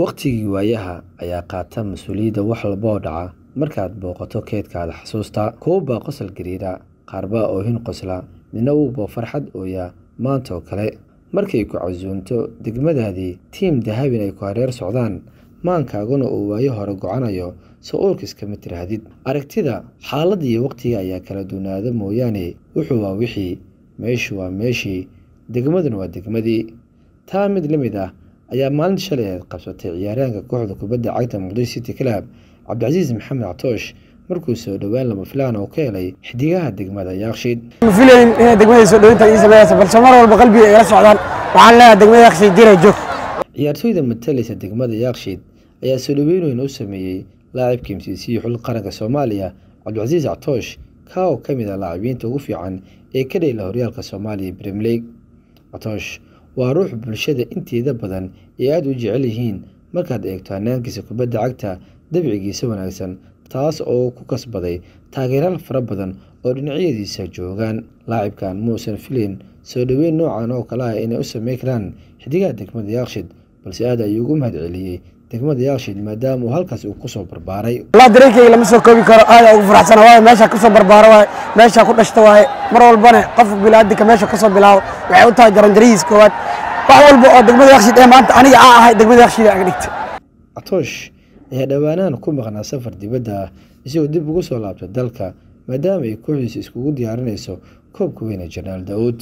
waqtigii waayaha ayaa qaata mas'uuliyadda wax walba oo dhaca markaad booqato keedkaada xasuusta kuwa qosol gariira qaarba oohin qosla midna uuba farxad ooya maanta oo kale markay ku casuunto degmadaadii tiim dahabin ay ku hareer socdaan maankaaguna uu waayo hore gocanayo soo oorkiis kama tirahdid aragtida xaaladda iyo waqtiga ayaa kala duwanaada mooyaane wuxuu waa wixii meeshu waa meeshii degmaduna waa degmadii taa mid la mid ah ayaa maalin shalay qabsatay ciyaaraanka kooxda kubadda cagta Muqdisho City Club Cabdicasiis Maxamed Catoosh markuu soo dhawaan lama filaan oo ka helay xidigaha degmada Yaaqshiid filayn in degmada soo dhawaynta ay sameeyaan balse mar walba qalbiga ay la socdaan waxaan leeyahay degmada Yaaqshiid diray joog ciyaartoyda mataleysa degmada Yaaqshiid ayaa soo dhaweyn u sameeyay laacibka MCC xul qaranka Soomaaliya Cabdicasiis Catoosh ka oo kamid ah laacibiinta ugu fiican ee ka dheelay horyaalka Soomaaliya Premier League Catoosh waa ruux bulshada inteeda badan ee aad u jecel yihiin markaad eegto hanaankiisa kubadda cagta dabicigiisa wanaagsan taas oo ku kasbaday taageerayaal fara badan oo dhinacyadiisa joogaan laacibkan muusan filayn soo dhaweyn noocan oo kale ah inay u sameyn karaan xidigaha degmada Yaaqshiid balse aad ayuu ugu mahadceliyay degmada Yaaqshiid maadaama uu halkaas uu ku soo barbaaray la dareekay lama soo koobi karo aad ugu faraxsanahay meesha ku soo barbaaro waay meesha ku dhashto waay mar walbana qof bilaadka meesha ka soo bilaaw waxay u tahay garandariis koowaad wax walba oo degmada Yaaqshiid ee maanta aniga ahay degmada Yaaqshiid aan dhigtay Catoosh ayaa dhawaanaan ku maqnaa safar dibadda isagoo dib ugu soo laabtay dalka maadaama ay kooxdiisa iskugu diyaarinayso koobka weyn ee Janaal Daawud